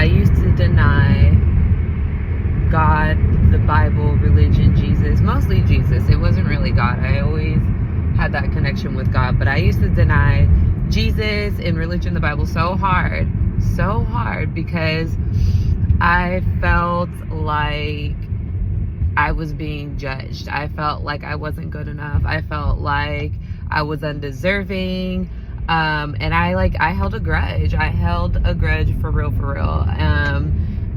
used to deny God, the Bible, religion, Jesus, mostly Jesus. It wasn't really God. I always had that connection with God, but I used to deny Jesus and religion, the Bible so hard because I felt like I was being judged. I felt like I wasn't good enough. I felt like I was undeserving. And I held a grudge. I held a grudge for real.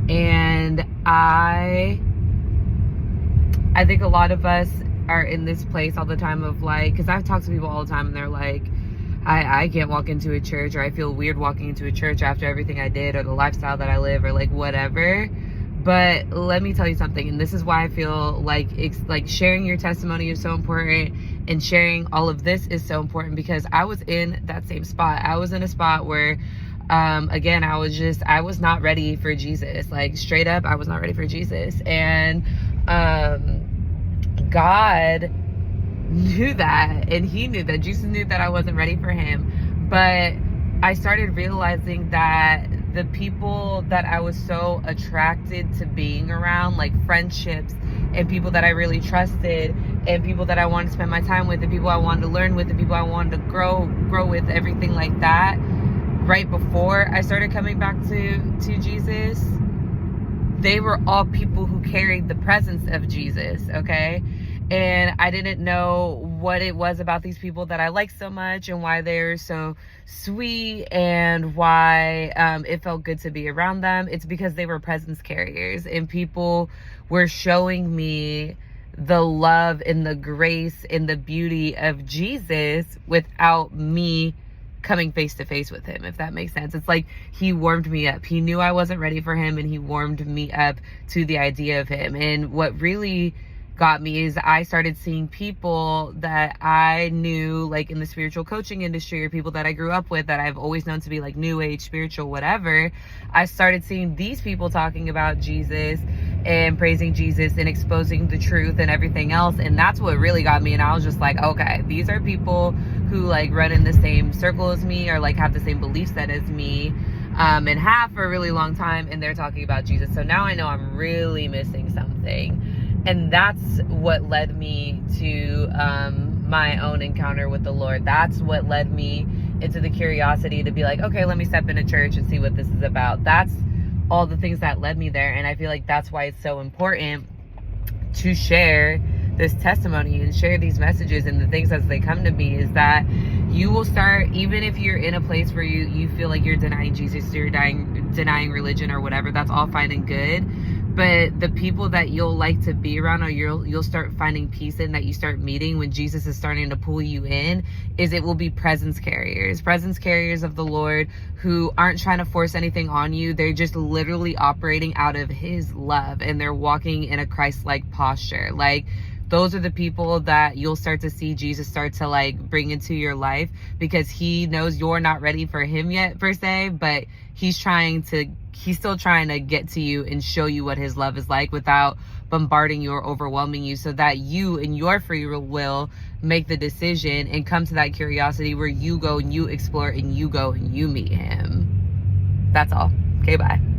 And I think a lot of us are in this place all the time of like, because I've talked to people all the time and they're like, I can't walk into a church, or I feel weird walking into a church after everything I did or the lifestyle that I live or like whatever. But let me tell you something, and this is why I feel like it's like sharing your testimony is so important, and sharing all of this is so important, because I was in that same spot. I was in a spot where again, I was not ready for Jesus. Like straight up, I was not ready for Jesus. And God knew that, and he knew that. Jesus knew that I wasn't ready for him. But I started realizing that the people that I was so attracted to being around, like friendships and people that I really trusted and people that I wanted to spend my time with and people I wanted to learn with and people I wanted to grow with, everything like that, right before I started coming back to Jesus, they were all people who carried the presence of Jesus, okay? And I didn't know what it was about these people that I liked so much and why they're so sweet and why it felt good to be around them. It's because they were presence carriers, and people were showing me the love and the grace and the beauty of Jesus without me coming face to face with him, if that makes sense. It's like he warmed me up. He knew I wasn't ready for him, and he warmed me up to the idea of him. And what really got me is I started seeing people that I knew, like in the spiritual coaching industry, or people that I grew up with that I've always known to be like new age, spiritual, whatever. I started seeing these people talking about Jesus and praising Jesus and exposing the truth and everything else. And that's what really got me. And I was just like, okay, these are people who like run in the same circle as me, or like have the same belief set as me, and have for a really long time. And they're talking about Jesus. So now I know I'm really missing something. And that's what led me to my own encounter with the Lord. That's what led me into the curiosity to be like, okay, let me step into church and see what this is about. That's all the things that led me there. And I feel like that's why it's so important to share this testimony and share these messages and the things as they come to me, is that you will start, even if you're in a place where you feel like you're denying Jesus, you're denying religion or whatever, that's all fine and good. But the people that you'll like to be around, or you'll start finding peace in, that you start meeting when Jesus is starting to pull you in, is it will be presence carriers of the Lord, who aren't trying to force anything on you. They're just literally operating out of his love, and they're walking in a Christ-like posture. Like, those are the people that you'll start to see Jesus start to like bring into your life, because he knows you're not ready for him yet per se, but he's still trying to get to you and show you what his love is like without bombarding you or overwhelming you, so that you in your free will make the decision and come to that curiosity where you go and you explore and you go and you meet him. That's all. Okay, bye.